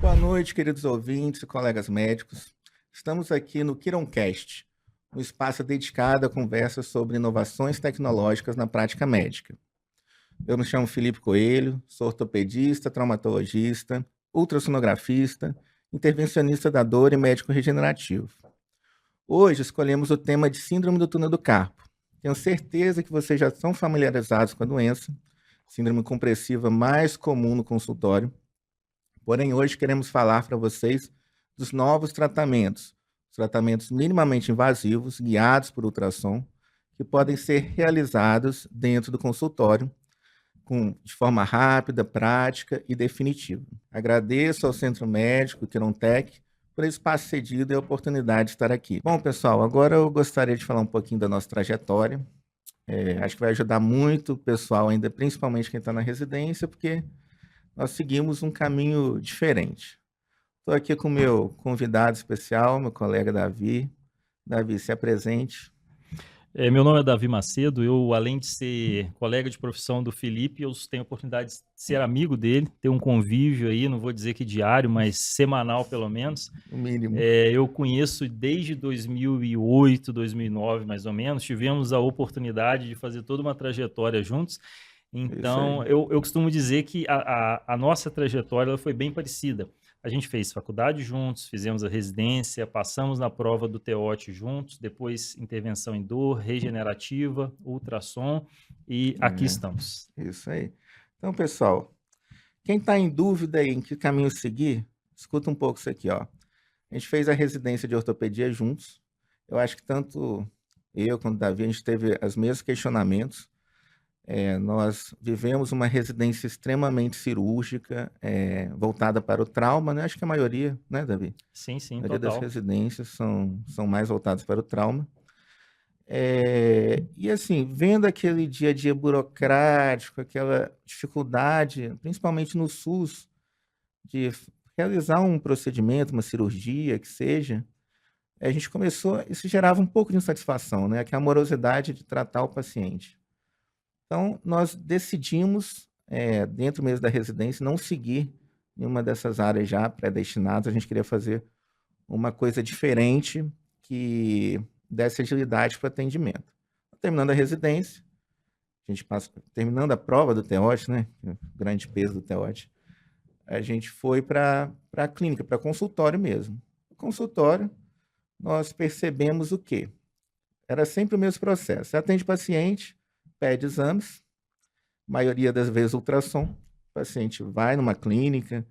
Boa noite, queridos ouvintes e colegas médicos. Estamos aqui no Quironcast, um espaço dedicado a conversas sobre inovações tecnológicas na prática médica. Eu me chamo Felipe Coelho, sou ortopedista, traumatologista, ultrassonografista, intervencionista da dor e médico regenerativo. Hoje escolhemos o tema de Síndrome do Túnel do Carpo. Tenho certeza que vocês já estão familiarizados com a doença, síndrome compressiva mais comum no consultório. Porém, hoje queremos falar para vocês dos novos tratamentos, os tratamentos minimamente invasivos, guiados por ultrassom, que podem ser realizados dentro do consultório de forma rápida, prática e definitiva. Agradeço ao Centro Médico Quirontec por esse espaço cedido e a oportunidade de estar aqui. Bom, pessoal, agora eu gostaria de falar um pouquinho da nossa trajetória. Acho que vai ajudar muito o pessoal ainda, principalmente quem está na residência, porque nós seguimos um caminho diferente. Estou aqui com o meu convidado especial, meu colega Davi. Davi, se apresente. Meu nome é Davi Macedo, eu além de ser colega de profissão do Felipe, eu tenho a oportunidade de ser amigo dele, ter um convívio aí, não vou dizer que diário, mas semanal pelo menos. O mínimo. Eu conheço desde 2008, 2009 mais ou menos, tivemos a oportunidade de fazer toda uma trajetória juntos, Isso então aí. eu costumo dizer que a nossa trajetória ela foi bem parecida. A gente fez faculdade juntos, fizemos a residência, passamos na prova do TEOT juntos, depois intervenção em dor, regenerativa, ultrassom e aqui estamos. Isso aí. Então, pessoal, quem está em dúvida aí em que caminho seguir, escuta um pouco isso aqui, ó. A gente fez a residência de ortopedia juntos. Eu acho que tanto eu quanto o Davi, a gente teve os mesmos questionamentos. Nós vivemos uma residência extremamente cirúrgica, voltada para o trauma, né? Acho que a maioria, né, Davi? Sim, A sim, maioria das total. residências são mais voltadas para o trauma. E assim, vendo aquele dia a dia burocrático, aquela dificuldade, principalmente no SUS, de realizar um procedimento, uma cirurgia, que seja, a gente começou, isso gerava um pouco de insatisfação, né? Que é a morosidade de tratar o paciente. Então, nós decidimos, dentro mesmo da residência, não seguir nenhuma dessas áreas já predestinadas. A gente queria fazer uma coisa diferente que desse agilidade para o atendimento. Terminando a residência, a gente passa, terminando a prova do TEOT, né? O grande peso do TEOT, a gente foi para a clínica, para consultório mesmo. No consultório, nós percebemos o quê? Era sempre o mesmo processo. Você atende paciente, pede exames, maioria das vezes ultrassom. O paciente vai numa clínica,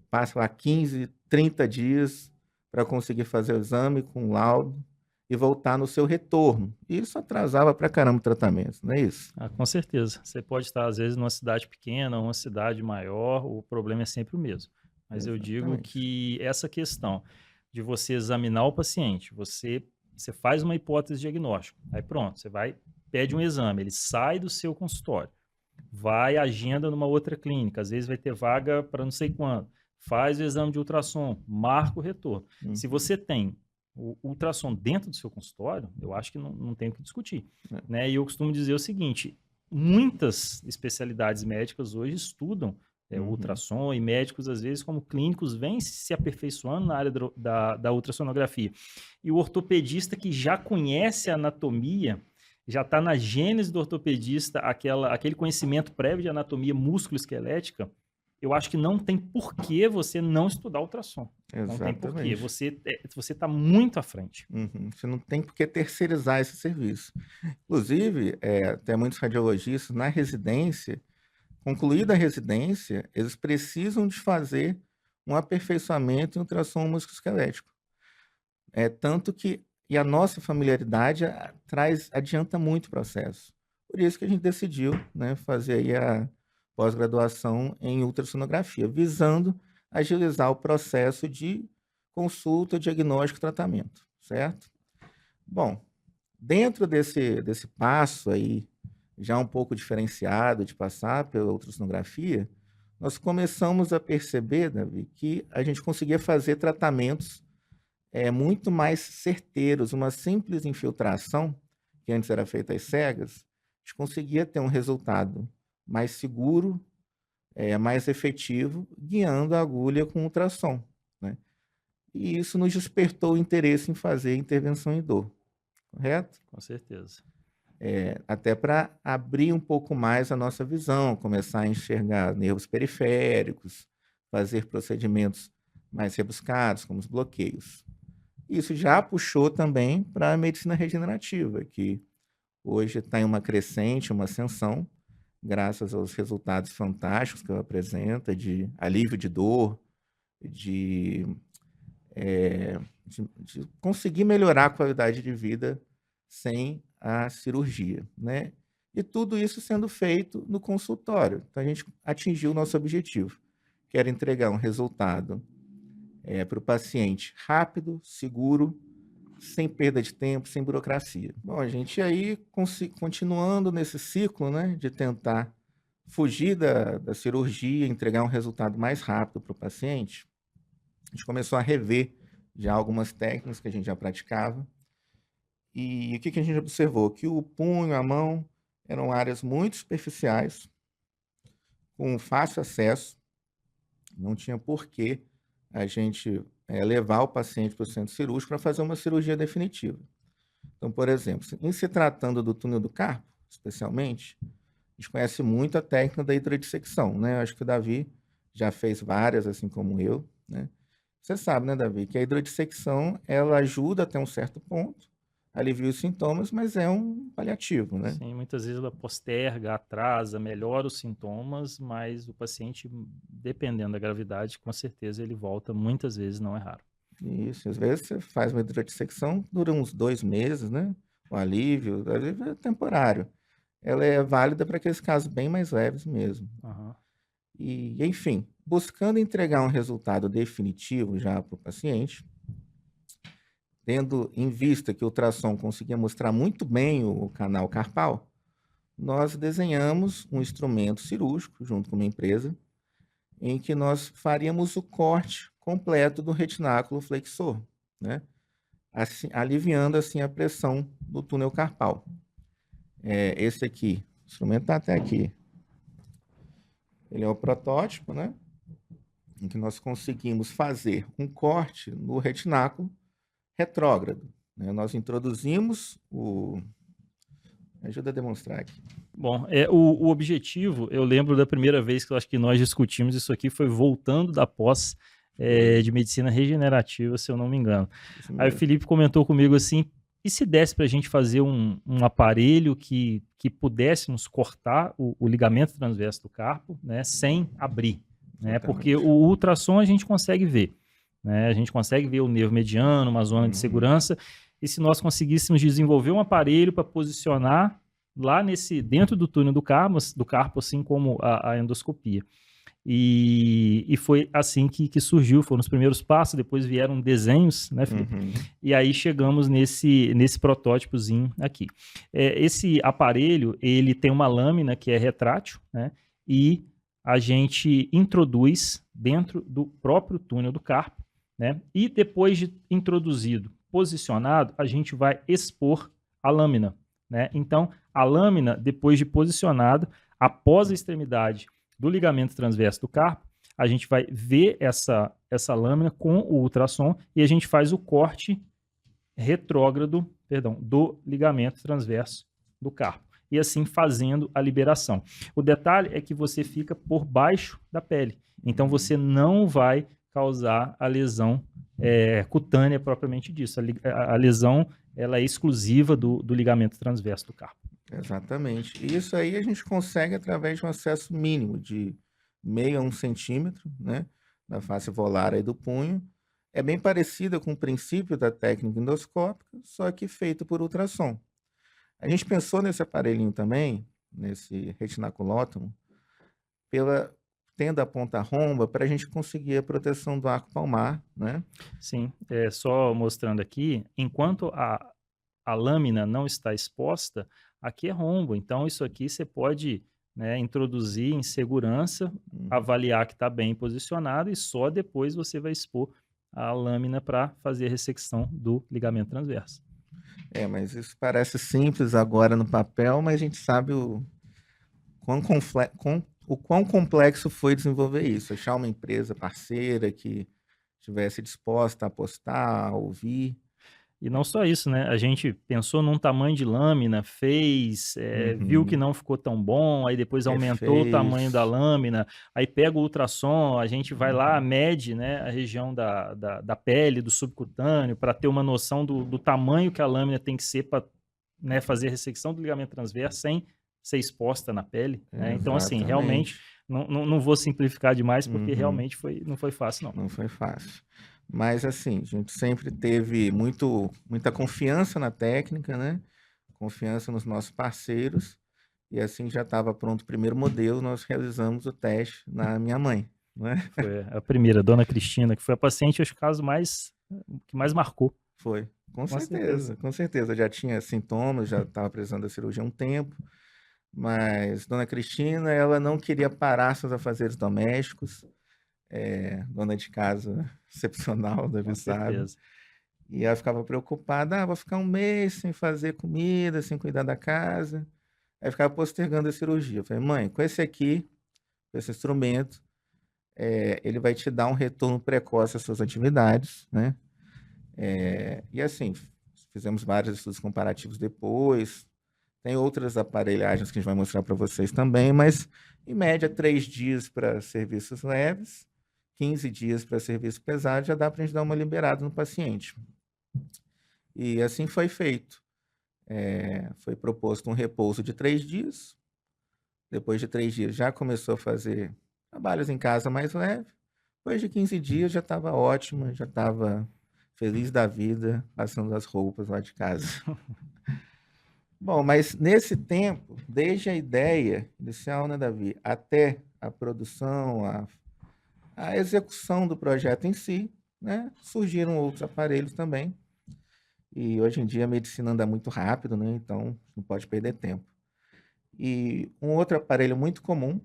passa lá 15, 30 dias para conseguir fazer o exame com laudo e voltar no seu retorno. E isso atrasava para caramba o tratamento, não é isso? Ah, com certeza. Você pode estar, às vezes, numa cidade pequena, uma cidade maior, o problema é sempre o mesmo. Mas eu digo Exatamente. que essa questão de você examinar o paciente, você faz uma hipótese diagnóstica, aí pronto, você vai, pede um exame, ele sai do seu consultório, vai, agenda numa outra clínica, às vezes vai ter vaga para não sei quando, faz o exame de ultrassom, marca o retorno. Se Uhum. você tem o ultrassom dentro do seu consultório, eu acho que não tem o que discutir, É. né? E eu costumo dizer o seguinte, muitas especialidades médicas hoje estudam Uhum. ultrassom e médicos, às vezes, como clínicos, vêm se aperfeiçoando na área da ultrassonografia. E o ortopedista que já conhece a anatomia, já está na gênese do ortopedista, aquele conhecimento prévio de anatomia músculo-esquelética, eu acho que não tem por que você não estudar ultrassom. Não tem porquê. Exatamente. Você está muito à frente. Uhum. Você não tem por que terceirizar esse serviço. Inclusive, até muitos radiologistas na residência, concluída a residência, eles precisam de fazer um aperfeiçoamento em ultrassom musculoesquelético. Tanto que e a nossa familiaridade adianta muito o processo. Por isso que a gente decidiu, né, fazer aí a pós-graduação em ultrassonografia, visando agilizar o processo de consulta, diagnóstico e tratamento, certo? Bom, dentro desse passo aí, já um pouco diferenciado de passar pela ultrassonografia, nós começamos a perceber, Davi, que a gente conseguia fazer tratamentos muito mais certeiros. Uma simples infiltração, que antes era feita às cegas, a gente conseguia ter um resultado mais seguro, mais efetivo, guiando a agulha com ultrassom, né? E isso nos despertou o interesse em fazer intervenção em dor, correto? Com certeza. Até para abrir um pouco mais a nossa visão, começar a enxergar nervos periféricos, fazer procedimentos mais rebuscados, como os bloqueios. Isso já puxou também para a medicina regenerativa, que hoje está em uma crescente, uma ascensão, graças aos resultados fantásticos que ela apresenta de alívio de dor, de, de conseguir melhorar a qualidade de vida sem a cirurgia, né? E tudo isso sendo feito no consultório. Então, a gente atingiu o nosso objetivo, que era entregar um resultado para o paciente rápido, seguro, sem perda de tempo, sem burocracia. Bom, a gente aí, continuando nesse ciclo, né, de tentar fugir da cirurgia, entregar um resultado mais rápido para o paciente, a gente começou a rever já algumas técnicas que a gente já praticava. E o que a gente observou? Que o punho, a mão, eram áreas muito superficiais, com fácil acesso, não tinha porquê a gente levar o paciente para o centro cirúrgico para fazer uma cirurgia definitiva. Então, por exemplo, em se tratando do túnel do carpo, especialmente, a gente conhece muito a técnica da hidrodissecção, né? Eu acho que o Davi já fez várias, assim como eu, né? Você sabe, né, Davi, que a hidrodissecção, ela ajuda até um certo ponto, alivia os sintomas, mas é um paliativo, né? Sim, muitas vezes ela posterga, atrasa, melhora os sintomas, mas o paciente, dependendo da gravidade, com certeza ele volta muitas vezes, não é raro. Isso, às vezes você faz uma hidrodissecção, dura uns 2 meses, né? O alívio é temporário. Ela é válida para aqueles casos bem mais leves mesmo. Aham. E, enfim, buscando entregar um resultado definitivo já para o paciente, tendo em vista que o ultrassom conseguia mostrar muito bem o canal carpal, nós desenhamos um instrumento cirúrgico junto com uma empresa, em que nós faríamos o corte completo do retináculo flexor, né? Assim, aliviando assim a pressão do túnel carpal. Esse aqui, o instrumento está até aqui. Ele é o protótipo, né? Em que nós conseguimos fazer um corte no retináculo retrógrado, né? Nós introduzimos o... Me ajuda a demonstrar aqui. Bom, o objetivo, eu lembro da primeira vez que eu acho que nós discutimos isso aqui, foi voltando da pós de medicina regenerativa, se eu não me engano. Aí o Felipe comentou comigo assim, e se desse para a gente fazer um aparelho que pudéssemos cortar o ligamento transverso do carpo, né, sem abrir, né? Porque o ultrassom a gente consegue ver, né? A gente consegue ver o nervo mediano, uma zona de segurança, e se nós conseguíssemos desenvolver um aparelho para posicionar lá dentro do túnel do carpo, assim como a endoscopia. E foi assim que surgiu, foram os primeiros passos, depois vieram desenhos, né, Felipe? E aí chegamos nesse protótipozinho aqui. Esse aparelho, ele tem uma lâmina que é retrátil, né, e a gente introduz dentro do próprio túnel do carpo, né, e depois de introduzido, posicionado, a gente vai expor a lâmina, né? Então, a lâmina, depois de posicionada, após a extremidade do ligamento transverso do carpo, a gente vai ver essa lâmina com o ultrassom e a gente faz o corte retrógrado, do ligamento transverso do carpo. E assim fazendo a liberação. O detalhe é que você fica por baixo da pele. Então você não vai causar a lesão cutânea propriamente disso. A lesão ela é exclusiva do ligamento transverso do carpo. Exatamente. E isso aí a gente consegue através de um acesso mínimo de meio a 1 centímetro, né, da face volar aí do punho. É bem parecida com o princípio da técnica endoscópica, só que feito por ultrassom. A gente pensou nesse aparelhinho também, nesse retinaculótomo, tendo a ponta romba para a gente conseguir a proteção do arco palmar, né? Sim, só mostrando aqui, enquanto a lâmina não está exposta, aqui é rombo, então isso aqui você pode, né, introduzir em segurança, avaliar que está bem posicionado e só depois você vai expor a lâmina para fazer a ressecção do ligamento transverso. Mas isso parece simples agora no papel, mas a gente sabe quão o quão complexo foi desenvolver isso, achar uma empresa parceira que estivesse disposta a apostar, a ouvir. E não só isso, né? A gente pensou num tamanho de lâmina, fez, viu que Uhum. não ficou tão bom, aí depois aumentou o tamanho da Refez. lâmina, aí pega o ultrassom, a gente vai lá, Uhum. mede, né, a região da pele, do subcutâneo, para ter uma noção do tamanho que a lâmina tem que ser para, né, fazer a ressecção do ligamento transverso sem ser exposta na pele, né? Então, assim, realmente, Exatamente. não vou simplificar demais, porque Uhum. realmente não foi fácil, não. Não foi fácil. Mas assim, a gente sempre teve muita confiança na técnica, né? Confiança nos nossos parceiros. E assim já estava pronto o primeiro modelo, nós realizamos o teste na minha mãe, né? Foi a primeira, Dona Cristina, que foi a paciente, acho que o caso que mais marcou, Foi, com certeza. com certeza. Já tinha sintomas, já estava precisando da cirurgia há um tempo, mas Dona Cristina, ela não queria parar seus afazeres domésticos, dona de casa excepcional, Com deve sabe. certeza. E ela ficava preocupada, vou ficar um mês sem fazer comida, sem cuidar da casa. Aí ficava postergando a cirurgia. Eu falei, mãe, com esse aqui, com esse instrumento, ele vai te dar um retorno precoce às suas atividades, né? E assim, fizemos vários estudos comparativos depois. Tem outras aparelhagens que a gente vai mostrar para vocês também, mas em média 3 dias para serviços leves, 15 dias para serviço pesado, já dá para a gente dar uma liberada no paciente. E assim foi feito. Foi proposto um repouso de 3 dias. Depois de 3 dias já começou a fazer trabalhos em casa mais leve. Depois de 15 dias já estava ótima, já estava feliz da vida, passando as roupas lá de casa. Bom, mas nesse tempo, desde a ideia inicial, né, Davi, até a produção, a execução do projeto em si, né, surgiram outros aparelhos também. E hoje em dia a medicina anda muito rápido, né, então não pode perder tempo. E um outro aparelho muito comum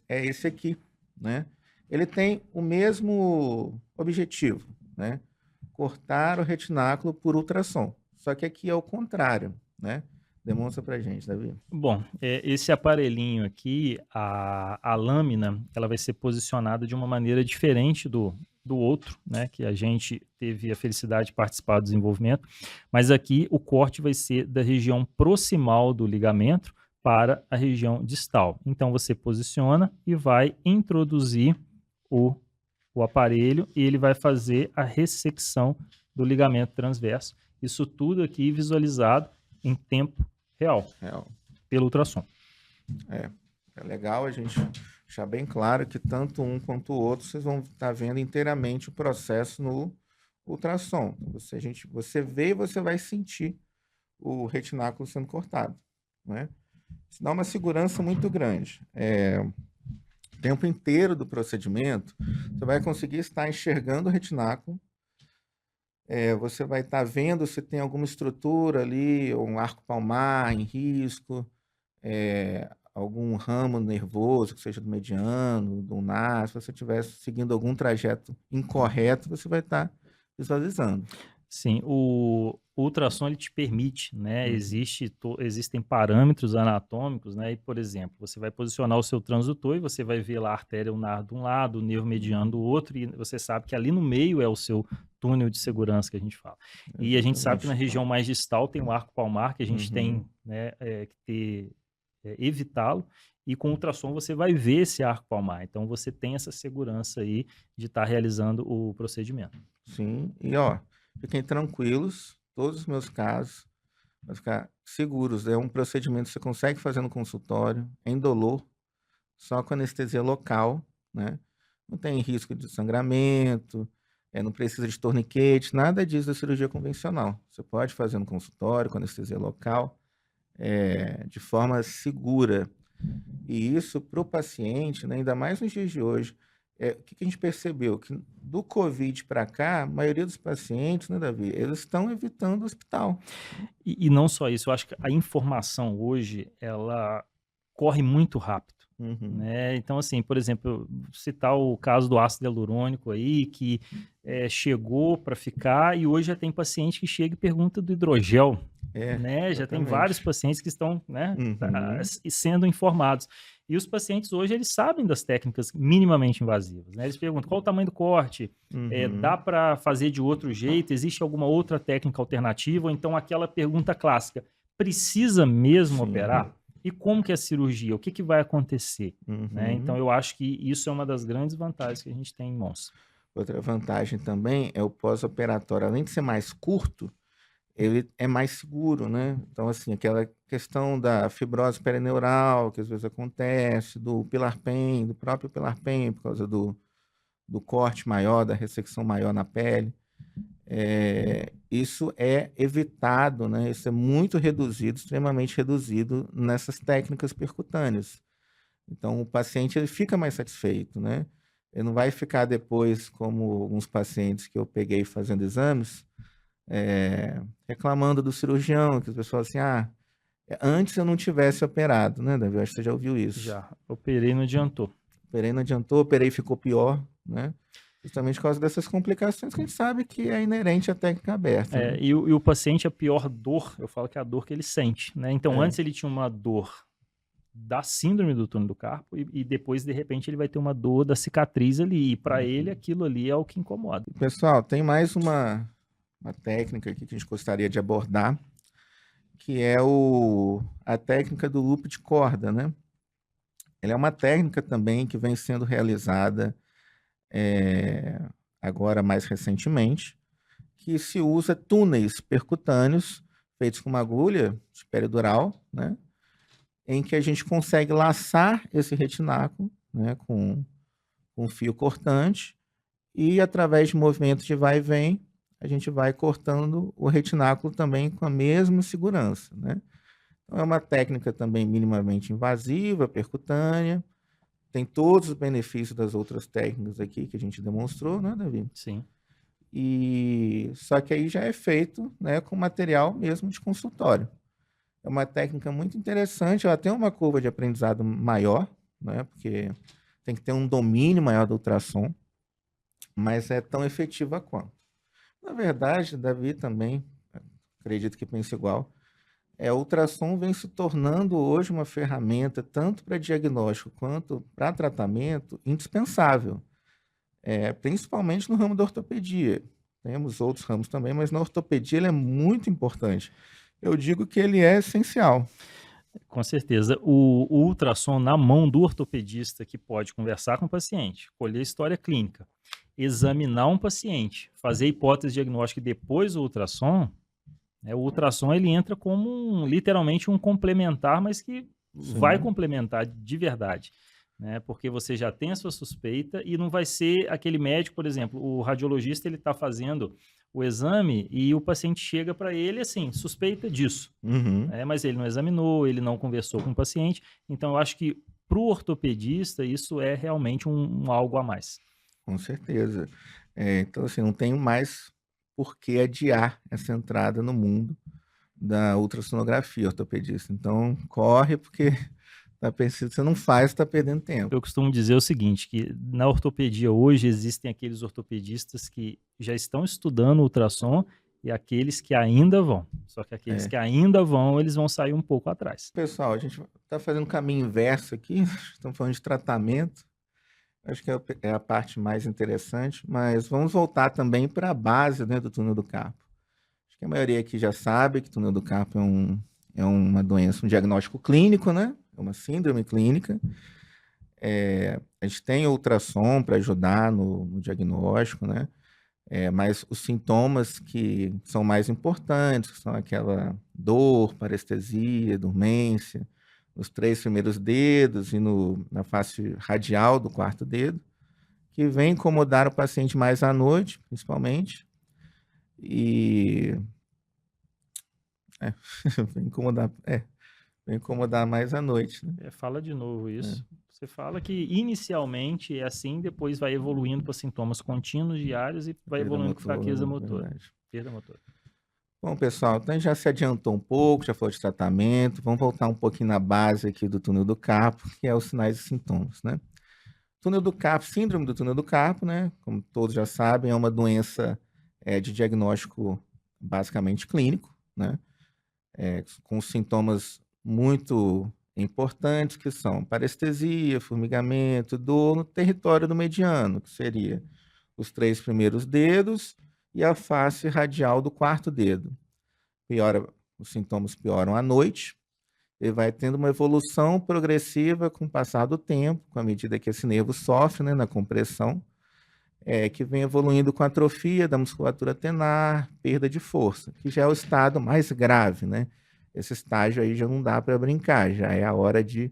é esse aqui, né? Ele tem o mesmo objetivo, né? Cortar o retináculo por ultrassom. Só que aqui é o contrário, né? Demonstra pra gente, Davi. Bom, esse aparelhinho aqui, a lâmina, ela vai ser posicionada de uma maneira diferente do outro, né, que a gente teve a felicidade de participar do desenvolvimento, mas aqui o corte vai ser da região proximal do ligamento para a região distal. Então você posiciona e vai introduzir o, o aparelho e ele vai fazer a ressecção do ligamento transverso. Isso tudo aqui visualizado em tempo real, É, pelo ultrassom. é legal a gente deixar bem claro que tanto um quanto o outro vocês vão estar vendo inteiramente o processo no ultrassom. Você vê e você vai sentir o retináculo sendo cortado, né? Isso dá uma segurança muito grande. O tempo inteiro do procedimento, você vai conseguir estar enxergando o retináculo, você vai estar vendo se tem alguma estrutura ali, um arco palmar em risco, algum ramo nervoso, que seja do mediano, do ulnar. Se você estiver seguindo algum trajeto incorreto, você vai estar visualizando. Sim, o ultrassom ele te permite, né? Uhum. Existem parâmetros anatômicos, né? E, por exemplo, você vai posicionar o seu transdutor e você vai ver lá a artéria ulnar de um lado, o nervo mediano do outro, e você sabe que ali no meio é o seu túnel de segurança que a gente fala. E a gente sabe que na Exatamente. região mais distal tem o arco palmar, que a gente Uhum. tem, né, que evitá-lo, e com o ultrassom você vai ver esse arco palmar. Então você tem essa segurança aí de estar realizando o procedimento. Sim, e ó, fiquem tranquilos, todos os meus casos, vai ficar seguros. É um procedimento que você consegue fazer no consultório, é indolor, só com anestesia local, né? Não tem risco de sangramento, não precisa de torniquete, nada disso da cirurgia convencional. Você pode fazer no consultório com anestesia local, de forma segura. E isso para o paciente, né, ainda mais nos dias de hoje, o que a gente percebeu? Que do Covid para cá, a maioria dos pacientes, né, Davi, eles estão evitando o hospital. E não só isso, eu acho que a informação hoje, ela corre muito rápido, Uhum. né? Então, assim, por exemplo, citar o caso do ácido hialurônico aí, que chegou para ficar e hoje já tem paciente que chega e pergunta do hidrogel, né? Já tem vários Exatamente. pacientes que estão, né, Uhum. sendo informados. E os pacientes hoje, eles sabem das técnicas minimamente invasivas, né? Eles perguntam qual o tamanho do corte, dá para fazer de outro jeito, existe alguma outra técnica alternativa? Ou então aquela pergunta clássica, precisa mesmo Sim. operar? E como que é a cirurgia? O que que vai acontecer? Né? Então, Uhum. eu acho que isso é uma das grandes vantagens que a gente tem em mãos. Outra vantagem também é o pós-operatório. Além de ser mais curto, ele é mais seguro, né? Então, assim, aquela questão da fibrose perineural, que às vezes acontece, do pilar pain, do próprio pilar pain, por causa do corte maior, da ressecção maior na pele, isso é evitado, né? Isso é muito reduzido, extremamente reduzido nessas técnicas percutâneas. Então, o paciente ele fica mais satisfeito, né? Ele não vai ficar depois, como alguns pacientes que eu peguei fazendo exames, reclamando do cirurgião, que as pessoas assim, antes eu não tivesse operado, né, Davi? Eu acho que você já ouviu isso. Já, operei, não adiantou. Operei, não adiantou, operei, ficou pior, né? Justamente por causa dessas complicações que a gente sabe que é inerente à técnica aberta, né? E o paciente, a pior dor, eu falo que é a dor que ele sente, né? Então, É. antes ele tinha uma dor da síndrome do túnel do carpo e depois, de repente, ele vai ter uma dor da cicatriz ali. E para ele, aquilo ali é o que incomoda. Pessoal, tem mais uma técnica aqui que a gente gostaria de abordar, que é a técnica do loop de corda, né? Ela é uma técnica também que vem sendo realizada agora mais recentemente, que se usa túneis percutâneos feitos com uma agulha de peridural, né? Em que a gente consegue laçar esse retináculo, né, com um fio cortante e através de movimentos de vai e vem, a gente vai cortando o retináculo também com a mesma segurança, né? Então, é uma técnica também minimamente invasiva, percutânea, tem todos os benefícios das outras técnicas aqui que a gente demonstrou, né, Davi? Sim. E só que aí já é feito, né, com material mesmo de consultório. É uma técnica muito interessante, ela tem uma curva de aprendizado maior, né, porque tem que ter um domínio maior do ultrassom, mas é tão efetiva quanto. Na verdade, Davi também, acredito que pensa igual, o ultrassom vem se tornando hoje uma ferramenta, tanto para diagnóstico quanto para tratamento, indispensável, principalmente no ramo da ortopedia. Temos outros ramos também, mas na ortopedia ele é muito importante. Eu digo que ele é essencial. Com certeza. O ultrassom na mão do ortopedista que pode conversar com o paciente, colher história clínica, examinar um paciente, fazer hipótese diagnóstica e depois o ultrassom, né, o ultrassom ele entra como literalmente um complementar, mas que vai Sim. complementar de verdade, né? Porque você já tem a sua suspeita e não vai ser aquele médico, por exemplo, o radiologista ele está fazendo o exame e o paciente chega para ele assim, suspeita disso, Uhum, mas ele não examinou, ele não conversou com o paciente, então eu acho que para o ortopedista isso é realmente um algo a mais. com certeza. Então, assim, não tenho mais por que adiar essa entrada no mundo da ultrassonografia ortopedista. Então, corre porque tá pensando, você não faz, está perdendo tempo. Eu costumo dizer o seguinte, que na ortopedia hoje existem aqueles ortopedistas que já estão estudando ultrassom e aqueles que ainda vão. Só que aqueles É. que ainda vão, eles vão sair um pouco atrás. Pessoal, a gente está fazendo o caminho inverso aqui, estamos falando de tratamento, acho que é a parte mais interessante, mas vamos voltar também para a base, né, do túnel do carpo. Acho que a maioria aqui já sabe que túnel do carpo é uma doença, um diagnóstico clínico, né? É uma síndrome clínica. A gente tem ultrassom para ajudar no diagnóstico, né? Mas os sintomas que são mais importantes, que são aquela dor, parestesia, dormência, nos 3 primeiros dedos e na face radial do 4º dedo, que vem incomodar o paciente mais à noite, principalmente, e vem incomodar mais à noite, né? Fala de novo É, isso. Você fala que inicialmente é assim, depois vai evoluindo para sintomas contínuos diários e vai perda evoluindo com fraqueza motora, motora, verdade. perda motora. Bom, pessoal, então já se adiantou um pouco, já falou de tratamento, vamos voltar um pouquinho na base aqui do túnel do carpo, que é os sinais e sintomas, né? Túnel do carpo, síndrome do túnel do carpo, né? Como todos já sabem, é uma doença de diagnóstico basicamente clínico, né? Com sintomas muito importantes, que são parestesia, formigamento, dor no território do mediano, que seria os 3 primeiros dedos e a face radial do 4º dedo. Os sintomas pioram à noite, ele vai tendo uma evolução progressiva com o passar do tempo, com a medida que esse nervo sofre, né, na compressão, que vem evoluindo com atrofia da musculatura tenar, perda de força, que já é o estado mais grave, né? Esse estágio aí já não dá para brincar, já é a hora de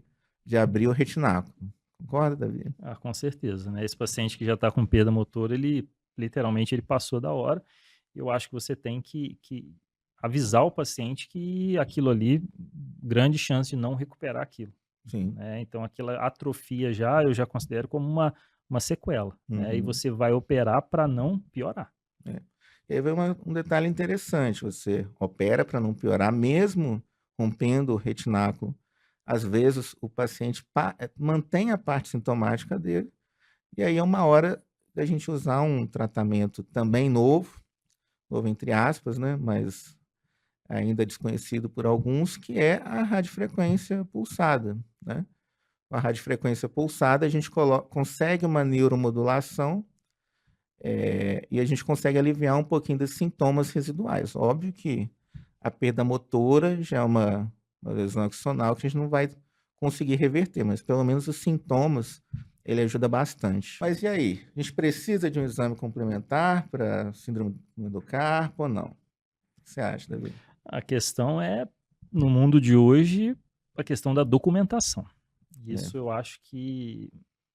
abrir o retináculo. Concorda, Davi? Ah, com certeza, né? Esse paciente que já está com perda motora, ele literalmente ele passou da hora. Eu acho que você tem que avisar o paciente que aquilo ali, grande chance de não recuperar aquilo, Sim. né? Então, aquela atrofia já, eu já considero como uma sequela, né? E Uhum. você vai operar para não piorar. É. E aí vem um detalhe interessante, você opera para não piorar, mesmo rompendo o retináculo. Às vezes o paciente mantém a parte sintomática dele, e aí é uma hora da gente usar um tratamento também novo entre aspas, né, mas ainda desconhecido por alguns, que é a radiofrequência pulsada, né? Com a radiofrequência pulsada a gente consegue uma neuromodulação, e a gente consegue aliviar um pouquinho dos sintomas residuais. Óbvio que a perda motora já é uma lesão axonal que a gente não vai conseguir reverter, mas pelo menos os sintomas ele ajuda bastante. Mas e aí? A gente precisa de um exame complementar para síndrome do carpo ou não? O que você acha, Davi? A questão é, no mundo de hoje, a questão da documentação. É. Isso eu acho que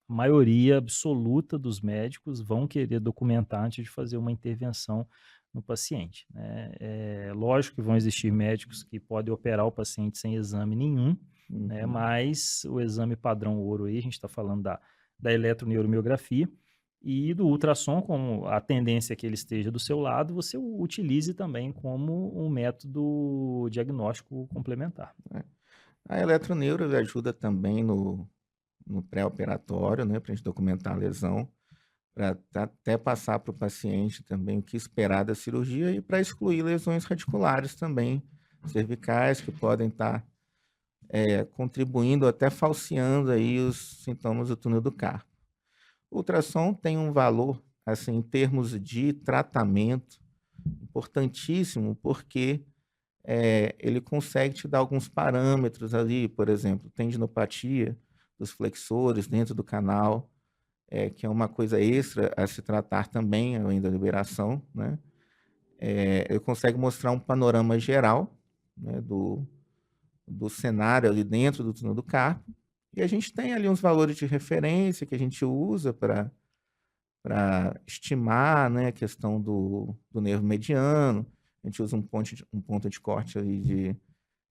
a maioria absoluta dos médicos vão querer documentar antes de fazer uma intervenção no paciente, né? É lógico que vão existir médicos que podem operar o paciente sem exame nenhum, né? Uhum. Mas o exame padrão ouro aí, a gente está falando da eletroneuromiografia e do ultrassom, como a tendência é que ele esteja do seu lado, você o utilize também como um método diagnóstico complementar. É. A eletroneuro ajuda também no pré-operatório, né, para a gente documentar a lesão, para até passar para o paciente também o que esperar da cirurgia e para excluir lesões radiculares também, cervicais, que podem estar contribuindo, até falseando aí os sintomas do túnel do carpo. O ultrassom tem um valor, assim, em termos de tratamento, importantíssimo, porque ele consegue te dar alguns parâmetros ali, por exemplo, tendinopatia dos flexores dentro do canal, que é uma coisa extra a se tratar também, além da liberação, né? Ele consegue mostrar um panorama geral, né, do cenário ali dentro do túnel do carpo, e a gente tem ali uns valores de referência que a gente usa para estimar, né, a questão do nervo mediano. A gente usa um ponto de corte ali de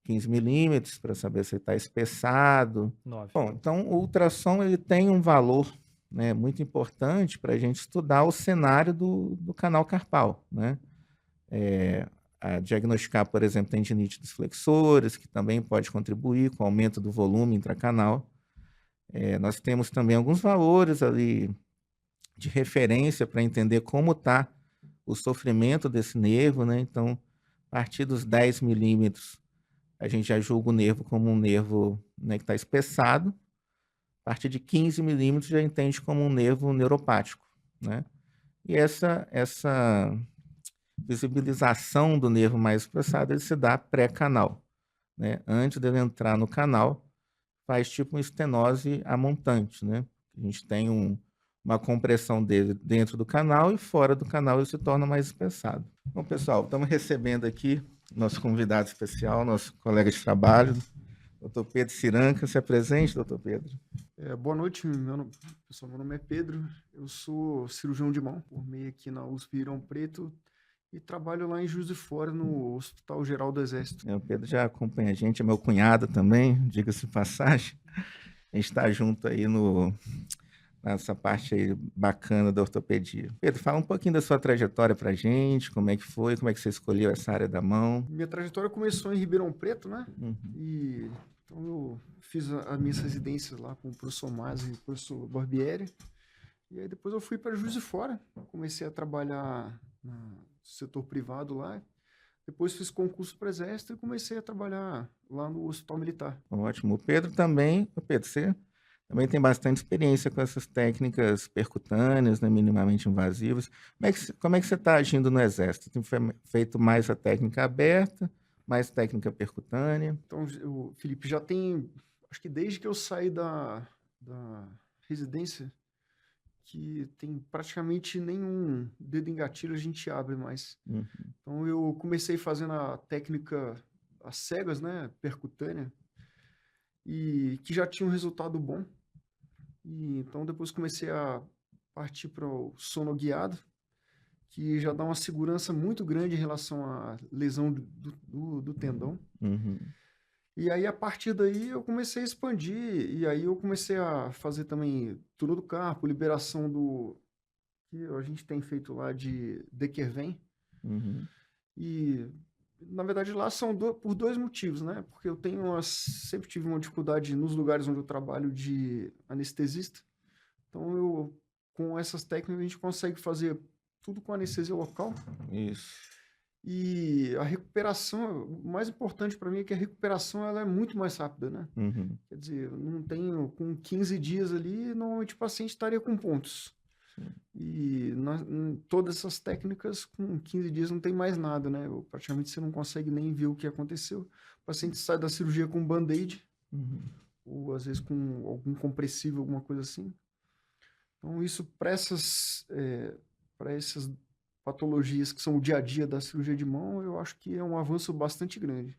15 milímetros para saber se está espessado. 9. Bom, então o ultrassom ele tem um valor, né, muito importante para a gente estudar o cenário do canal carpal, né? A diagnosticar, por exemplo, tendinite dos flexores, que também pode contribuir com o aumento do volume intracanal. Nós temos também alguns valores ali de referência para entender como está o sofrimento desse nervo, né? Então, a partir dos 10 milímetros, a gente já julga o nervo como um nervo, né, que está espessado. A partir de 15 milímetros já entende como um nervo neuropático, né? E essa visibilização do nervo mais espessado ele se dá pré-canal, né? Antes dele entrar no canal, faz tipo uma estenose amontante, né? A gente tem uma compressão dele dentro do canal e fora do canal ele se torna mais espessado. Bom, pessoal, estamos recebendo aqui nosso convidado especial, nosso colega de trabalho, Dr. Pedro Ciranca. Se apresente, doutor Pedro. Boa noite, pessoal, meu nome é Pedro, eu sou cirurgião de mão, formei aqui na USP Ribeirão Preto e trabalho lá em Juiz de Fora, no Hospital Geral do Exército. O Pedro já acompanha a gente, é meu cunhado também, diga-se de passagem. A gente está junto aí nessa parte aí bacana da ortopedia. Pedro, fala um pouquinho da sua trajetória para a gente, como é que foi, como é que você escolheu essa área da mão. Minha trajetória começou em Ribeirão Preto, né? Uhum. E então eu fiz as minhas residências lá com o professor Masi e o professor Barbieri. E aí depois eu fui para Juiz de Fora, comecei a trabalhar no setor privado lá. Depois fiz concurso para Exército e comecei a trabalhar lá no Hospital Militar. Ótimo. O Pedro também, ô Pedro, você também tem bastante experiência com essas técnicas percutâneas, né, minimamente invasivas. Como é que você está agindo no Exército? Tem feito mais a técnica aberta, mais técnica percutânea? Então, Felipe, já tem, acho que desde que eu saí da residência, que tem praticamente nenhum dedo em gatilho a gente abre mais. Uhum. Então, eu comecei fazendo a técnica às cegas, né, percutânea, e que já tinha um resultado bom. E então, depois comecei a partir para o sono guiado, que já dá uma segurança muito grande em relação à lesão do tendão. Uhum. E aí, a partir daí, eu comecei a expandir, e aí eu comecei a fazer também túnel do carpo, liberação do que a gente tem feito lá de Dequervem. Uhum. E, na verdade, lá são por dois motivos, né? Porque eu sempre tive uma dificuldade nos lugares onde eu trabalho de anestesista. Então, com essas técnicas, a gente consegue fazer tudo com anestesia local. Isso. E a recuperação, o mais importante para mim é que a recuperação ela é muito mais rápida, né? Uhum. Quer dizer, eu não tenho, com 15 dias ali, normalmente o paciente estaria com pontos. Sim. E em todas essas técnicas, com 15 dias não tem mais nada, né? Praticamente você não consegue nem ver o que aconteceu. O paciente sai da cirurgia com band-aid, Uhum. ou às vezes com algum compressivo, alguma coisa assim. Então, isso para essas patologias que são o dia a dia da cirurgia de mão, eu acho que é um avanço bastante grande.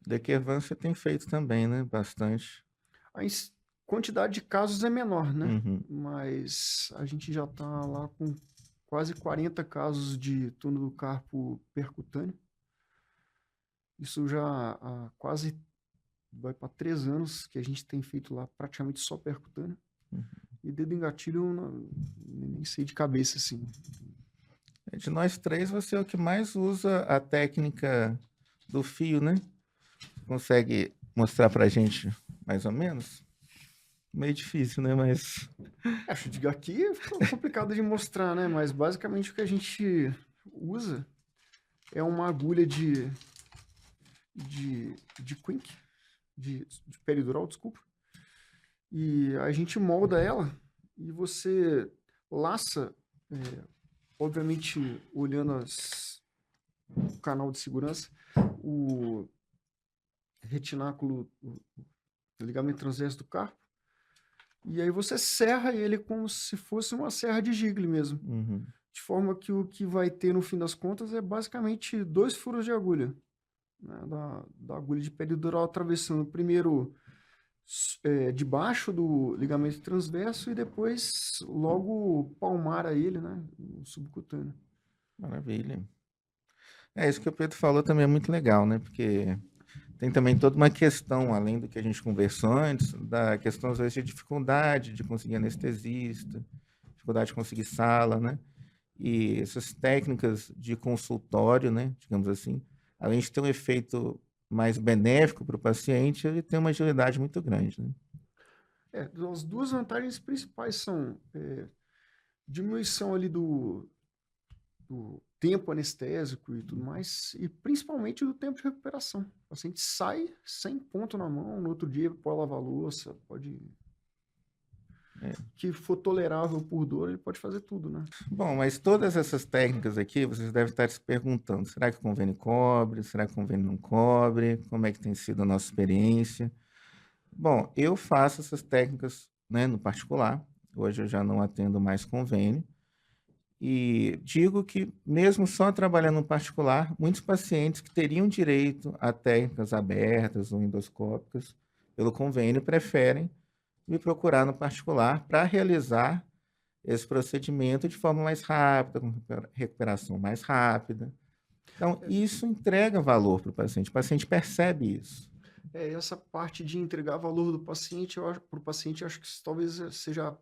Dequervan você tem feito também, né? Bastante. A quantidade de casos é menor, né? Uhum. Mas a gente já está lá com quase 40 casos de túnel do carpo percutâneo. Isso já há quase vai para 3 anos que a gente tem feito lá praticamente só percutâneo. Uhum. E dedo em gatilho eu nem sei de cabeça, assim. De nós três, você é o que mais usa a técnica do fio, né? Consegue mostrar pra gente mais ou menos? Meio difícil, né? Mas Acho que aqui fica complicado de mostrar, né? Mas basicamente o que a gente usa é uma agulha de quink, de peridural, desculpa. E a gente molda ela e você laça, obviamente olhando o canal de segurança, o retináculo, o ligamento transverso do carpo, e aí você serra ele como se fosse uma serra de gigle mesmo. uhum. De forma que o que vai ter no fim das contas é basicamente 2 furos de agulha, né, da agulha de peridural atravessando primeiro debaixo do ligamento transverso e depois logo palmar a ele, né, no subcutâneo. Maravilha. Isso que o Pedro falou também é muito legal, né? Porque tem também toda uma questão, além do que a gente conversou antes, da questão, às vezes, de dificuldade de conseguir anestesista, dificuldade de conseguir sala, né? E essas técnicas de consultório, né? Digamos assim, além de ter um efeito mais benéfico para o paciente, ele tem uma agilidade muito grande, né? As duas vantagens principais são diminuição ali do tempo anestésico e tudo mais, e principalmente do tempo de recuperação. O paciente sai sem ponto na mão, no outro dia pode lavar a louça, pode... que for tolerável por dor, ele pode fazer tudo, né? Bom, mas todas essas técnicas aqui, vocês devem estar se perguntando, será que o convênio cobre? Será que o convênio não cobre? Como é que tem sido a nossa experiência? Bom, eu faço essas técnicas, né, no particular. Hoje eu já não atendo mais convênio. E digo que, mesmo só trabalhando no particular, muitos pacientes que teriam direito a técnicas abertas ou endoscópicas pelo convênio preferem me procurar no particular para realizar esse procedimento de forma mais rápida, com recuperação mais rápida. Então, isso entrega valor para o paciente percebe isso. Essa parte de entregar valor do paciente, para o paciente, acho que isso talvez seja a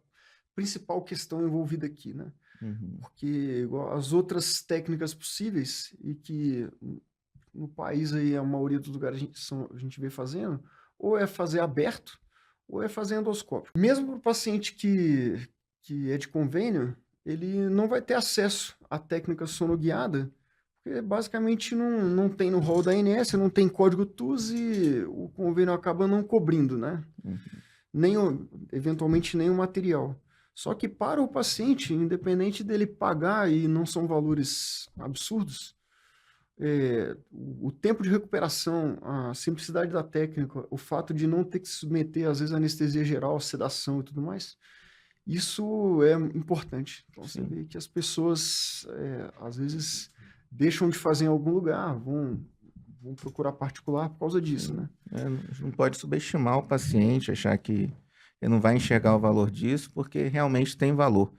principal questão envolvida aqui, né? Uhum. Porque igual as outras técnicas possíveis e que no país aí a maioria dos lugares a gente vê fazendo, ou é fazer aberto, ou é fazer endoscópio. Mesmo para o paciente que é de convênio, ele não vai ter acesso à técnica sonoguiada, Porque basicamente não tem no rol da ANS, não tem código TUS e o convênio acaba não cobrindo, né? Eventualmente nem o material. Só que para o paciente, independente dele pagar, e não são valores absurdos, o tempo de recuperação, a simplicidade da técnica, o fato de não ter que se submeter, às vezes, à anestesia geral, sedação e tudo mais, isso é importante. Então, você vê que as pessoas, às vezes, deixam de fazer em algum lugar, vão procurar particular por causa disso, né? Não pode subestimar o paciente, achar que ele não vai enxergar o valor disso, porque realmente tem valor,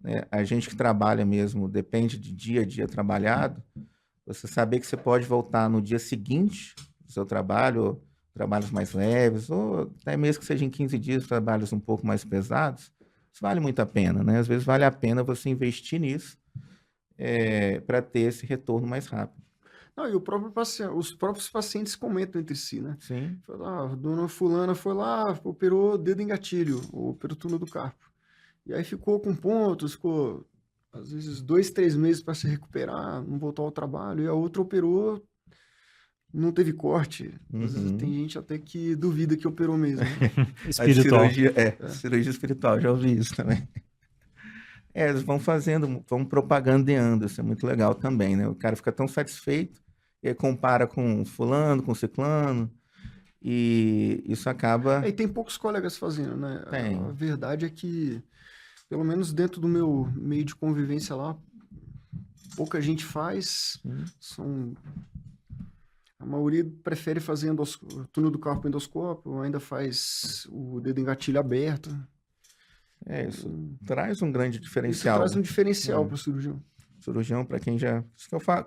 né? A gente que trabalha mesmo, depende de dia a dia trabalhado, você saber que você pode voltar no dia seguinte do seu trabalho, ou trabalhos mais leves, ou até mesmo que seja em 15 dias, trabalhos um pouco mais pesados, isso vale muito a pena, né? Às vezes vale a pena você investir nisso para ter esse retorno mais rápido. Não, e os próprios pacientes comentam entre si, né? Sim. Fala, a dona fulana foi lá, operou dedo em gatilho, ou operou túnel do carpo. E aí ficou com pontos, ficou às vezes 2, 3 meses para se recuperar, não voltou ao trabalho, e a outra operou, não teve corte. Às vezes tem gente até que duvida que operou mesmo. Né? Espiritual. Cirurgia espiritual, já ouvi isso também. Eles vão propagandeando, isso é muito legal também, né? O cara fica tão satisfeito, e aí compara com fulano, com ciclano, e isso acaba... E tem poucos colegas fazendo, né? Tem. A verdade é que, pelo menos dentro do meu meio de convivência lá, pouca gente faz, a maioria prefere fazer túnel do carpo endoscópio, ainda faz o dedo em gatilho aberto. Isso traz um grande diferencial. Isso traz um diferencial para o cirurgião. Cirurgião, para quem já...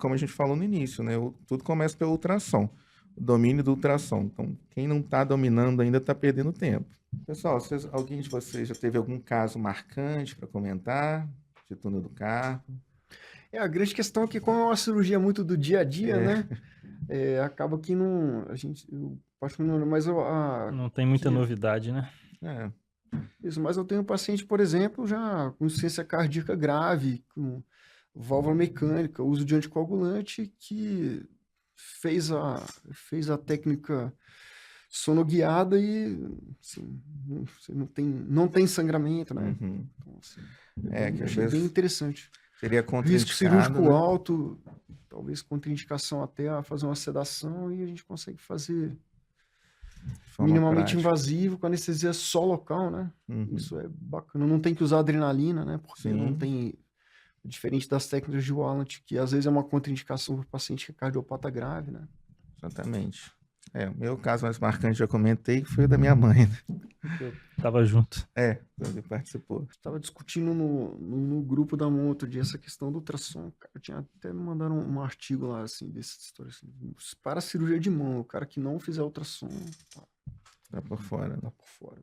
Como a gente falou no início, né? Tudo começa pelo ultrassom. O domínio do ultrassom. Então, quem não está dominando ainda está perdendo tempo. Pessoal, alguém de vocês já teve algum caso marcante para comentar de túnel do carpo? A grande questão é que, como é uma cirurgia muito do dia a dia, né? Acaba que não... Não tem muita novidade, né? Isso, mas eu tenho um paciente, por exemplo, já com insuficiência cardíaca grave, com válvula mecânica, uso de anticoagulante, que fez a técnica sonoguiada e assim, não tem sangramento, né? Então, assim, que às achei vezes bem interessante. Seria contraindicado, risco cirúrgico né? alto, talvez contraindicação até a fazer uma sedação, e a gente consegue fazer minimamente invasivo, com anestesia só local, né? Isso é bacana. Não tem que usar adrenalina, né? Porque não tem... Diferente das técnicas de Wallant, que às vezes é uma contraindicação para o paciente que é cardiopata grave, né? Exatamente. O meu caso mais marcante, já comentei, que foi o da minha mãe, né? Eu tava junto. Quando ele participou. Estava discutindo no grupo da mão outro dia essa questão do ultrassom. Cara, tinha até me mandaram um artigo lá, assim, dessa história. Assim, para a cirurgia de mão, o cara que não fizer ultrassom... Tá por fora. Tá por fora.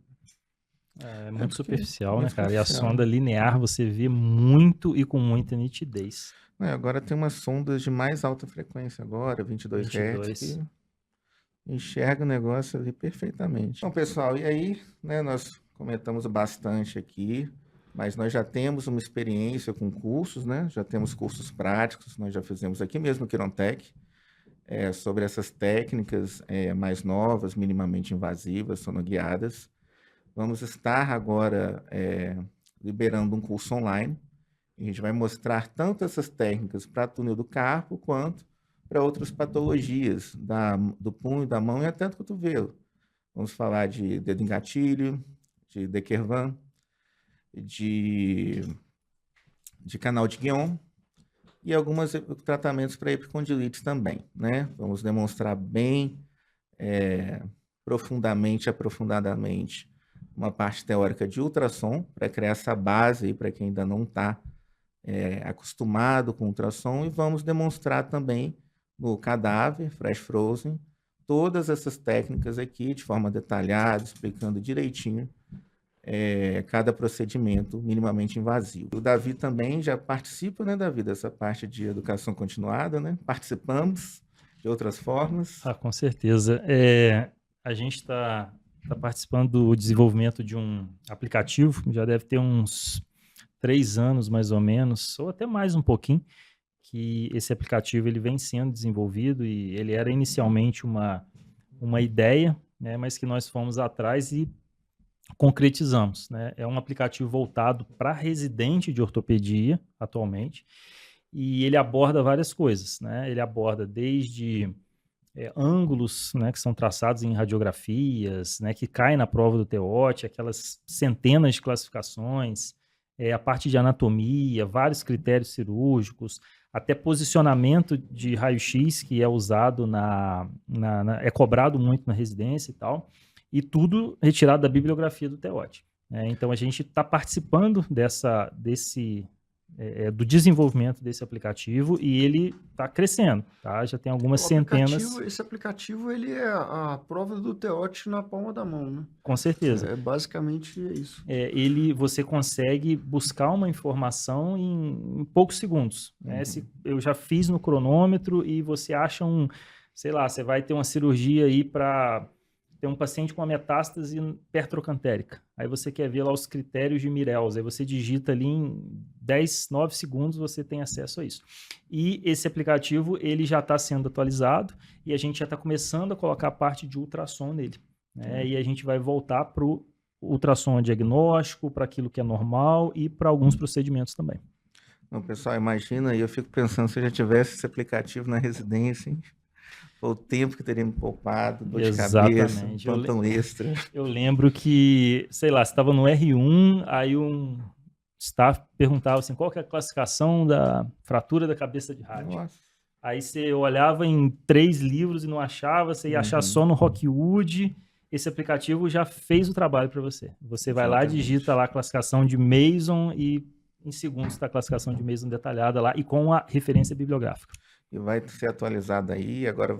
É muito superficial, né, cara? E a sonda linear você vê muito e com muita nitidez. Agora tem umas sondas de mais alta frequência agora, 22 Hz, que enxerga o negócio ali perfeitamente. Então, pessoal, e aí, né, nós comentamos bastante aqui, mas nós já temos uma experiência com cursos, né? Já temos cursos práticos, nós já fizemos aqui mesmo no Quirontech, sobre essas técnicas mais novas, minimamente invasivas, sonoguiadas. Vamos estar agora liberando um curso online. A gente vai mostrar tanto essas técnicas para túnel do carpo, quanto para outras patologias do punho, da mão e até do cotovelo. Vamos falar de dedo em gatilho, de De Quervain, de canal de Guion e alguns tratamentos para epicondilites também, né? Vamos demonstrar bem aprofundadamente uma parte teórica de ultrassom, para criar essa base para quem ainda não está acostumado com ultrassom, e vamos demonstrar também no cadáver, fresh frozen, todas essas técnicas aqui de forma detalhada, explicando direitinho cada procedimento minimamente invasivo. O Davi também já participa, né, Davi, dessa parte de educação continuada, né? Participamos de outras formas. Com certeza. A gente está participando do desenvolvimento de um aplicativo, já deve ter uns 3 anos mais ou menos, ou até mais um pouquinho, que esse aplicativo ele vem sendo desenvolvido e ele era inicialmente uma ideia, né, mas que nós fomos atrás e concretizamos, né? É um aplicativo voltado para residente de ortopedia atualmente e ele aborda várias coisas, né? Ele aborda desde ângulos, né, que são traçados em radiografias, né, que caem na prova do TEOT, aquelas centenas de classificações, a parte de anatomia, vários critérios cirúrgicos, até posicionamento de raio-x, que é usado é cobrado muito na residência e tal, e tudo retirado da bibliografia do TEOT. Então, a gente está participando do desenvolvimento desse aplicativo e ele está crescendo, tá? Já tem algumas centenas. Esse aplicativo, ele é a prova do TEOT na palma da mão, né? Com certeza. Basicamente isso. Você consegue buscar uma informação em poucos segundos, né? Eu já fiz no cronômetro e você acha sei lá, você vai ter uma cirurgia aí para tem um paciente com uma metástase pertrocantérica. Aí você quer ver lá os critérios de Mirels. Aí você digita ali em 10, 9 segundos, você tem acesso a isso. E esse aplicativo, ele já está sendo atualizado e a gente já está começando a colocar a parte de ultrassom nele. Né? E a gente vai voltar para o ultrassom diagnóstico, para aquilo que é normal e para alguns procedimentos também. Não, pessoal, imagina, eu fico pensando, se eu já tivesse esse aplicativo na residência, hein? O tempo que teria me poupado, dor de cabeça, plantão extra. Eu lembro que, sei lá, você estava no R1, aí um staff perguntava assim, qual que é a classificação da fratura da cabeça de rádio? Nossa. Aí você olhava em 3 livros e não achava, você ia achar só no Rockwood. Esse aplicativo já fez o trabalho para você. Você vai lá, digita lá a classificação de Mason e em segundos está a classificação de Mason detalhada lá e com a referência bibliográfica. E vai ser atualizado aí, agora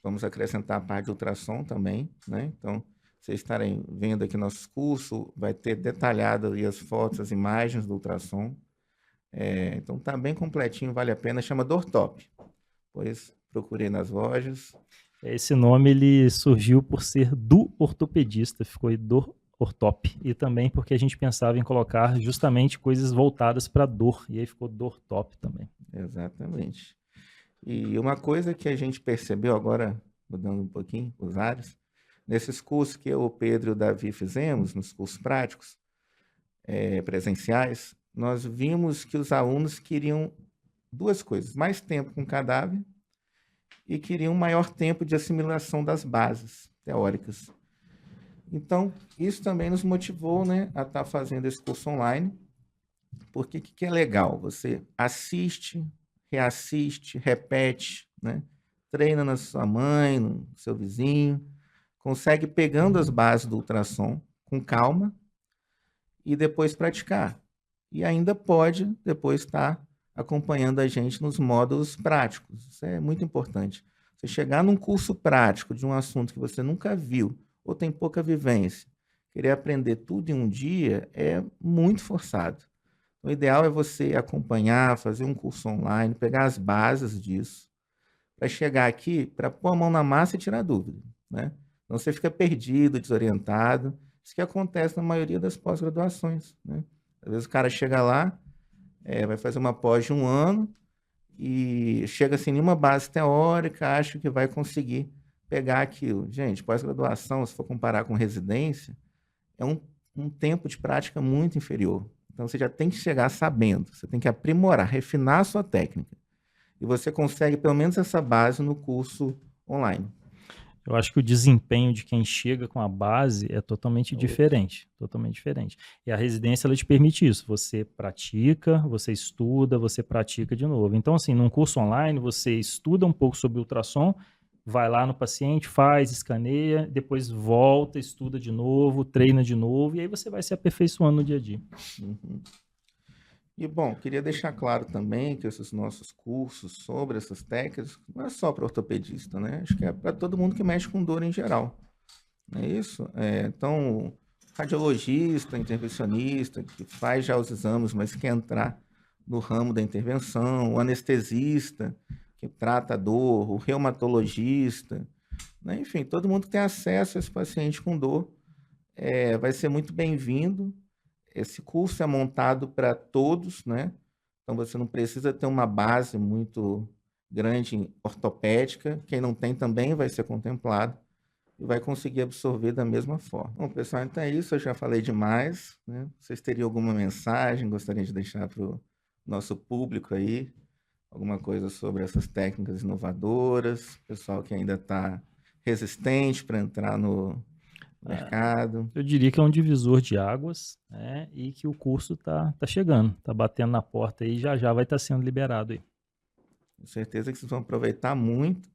vamos acrescentar a parte de ultrassom também, né? Então, vocês estarem vendo aqui nosso curso, vai ter detalhado ali as fotos, as imagens do ultrassom. Então, tá bem completinho, vale a pena, chama Dortop. Pois procurei nas lojas. Esse nome, ele surgiu por ser do ortopedista, ficou Dor Ortop, e também porque a gente pensava em colocar justamente coisas voltadas para dor, e aí ficou Dortop também. Exatamente. E uma coisa que a gente percebeu agora, mudando um pouquinho os áreas, nesses cursos que eu, o Pedro e o Davi fizemos, nos cursos práticos, presenciais, nós vimos que os alunos queriam 2 coisas, mais tempo com cadáver e queriam maior tempo de assimilação das bases teóricas. Então, isso também nos motivou, né, a estar fazendo esse curso online, porque o que é legal? Você assiste, reassiste, repete, né? Treina na sua mãe, no seu vizinho, consegue pegando as bases do ultrassom com calma e depois praticar. E ainda pode depois estar acompanhando a gente nos módulos práticos. Isso é muito importante. Você chegar num curso prático de um assunto que você nunca viu ou tem pouca vivência, querer aprender tudo em um dia é muito forçado. O ideal é você acompanhar, fazer um curso online, pegar as bases disso, para chegar aqui, para pôr a mão na massa e tirar dúvida, né? Então você fica perdido, desorientado. Isso que acontece na maioria das pós-graduações, né? Às vezes o cara chega lá, vai fazer uma pós de 1 ano e chega sem nenhuma base teórica, acha que vai conseguir pegar aquilo. Gente, pós-graduação, se for comparar com residência, é um tempo de prática muito inferior. Então, você já tem que chegar sabendo, você tem que aprimorar, refinar a sua técnica. E você consegue, pelo menos, essa base no curso online. Eu acho que o desempenho de quem chega com a base é totalmente diferente, totalmente diferente. E a residência, ela te permite isso. Você pratica, você estuda, você pratica de novo. Então, assim, num curso online, você estuda um pouco sobre ultrassom, vai lá no paciente, faz, escaneia, depois volta, estuda de novo, treina de novo, e aí você vai se aperfeiçoando no dia a dia. E, bom, queria deixar claro também que esses nossos cursos sobre essas técnicas não é só para ortopedista, né? Acho que é para todo mundo que mexe com dor em geral. Não é isso? Então, radiologista, intervencionista, que faz já os exames, mas quer entrar no ramo da intervenção, o anestesista, que trata a dor, o reumatologista, né? Enfim, todo mundo que tem acesso a esse paciente com dor vai ser muito bem-vindo. Esse curso é montado para todos, né? Então, você não precisa ter uma base muito grande em ortopédica. Quem não tem também vai ser contemplado e vai conseguir absorver da mesma forma. Bom, pessoal, então é isso. Eu já falei demais, né? Vocês teriam alguma mensagem? Gostariam de deixar para o nosso público aí? Alguma coisa sobre essas técnicas inovadoras? Pessoal que ainda está resistente para entrar no mercado? Eu diria que é um divisor de águas, né? E que o curso tá chegando, tá batendo na porta aí, já vai estar sendo liberado aí. Com certeza que vocês vão aproveitar muito.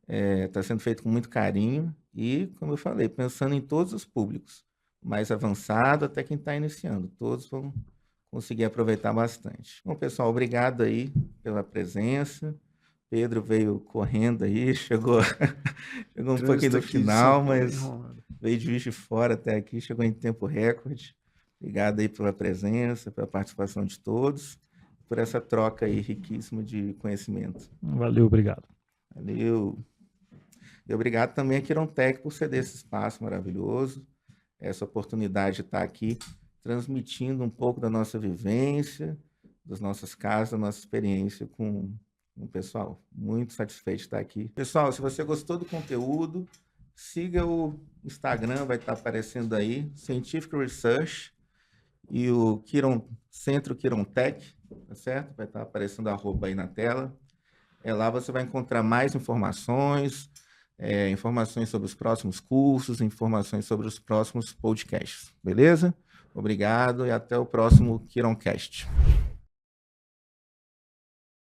Está sendo feito com muito carinho e, como eu falei, pensando em todos os públicos, mais avançado até quem está iniciando. Todos vão conseguir aproveitar bastante. Bom, pessoal, obrigado aí pela presença. Pedro veio correndo aí, chegou um pouquinho do final, mas veio de Juiz de Fora até aqui, chegou em tempo recorde. Obrigado aí pela presença, pela participação de todos, por essa troca aí riquíssima de conhecimento. Valeu, obrigado. Valeu. E obrigado também a Quirontech por ceder esse espaço maravilhoso, essa oportunidade de estar aqui transmitindo um pouco da nossa vivência, das nossas casas, da nossa experiência com o pessoal. Muito satisfeito de estar aqui. Pessoal, se você gostou do conteúdo, siga o Instagram, vai estar aparecendo aí, Scientific Research, e o Centro Quirontech, tá certo? Vai estar aparecendo @ aí na tela. Lá você vai encontrar mais informações, informações sobre os próximos cursos, informações sobre os próximos podcasts, beleza? Obrigado e até o próximo Quironcast.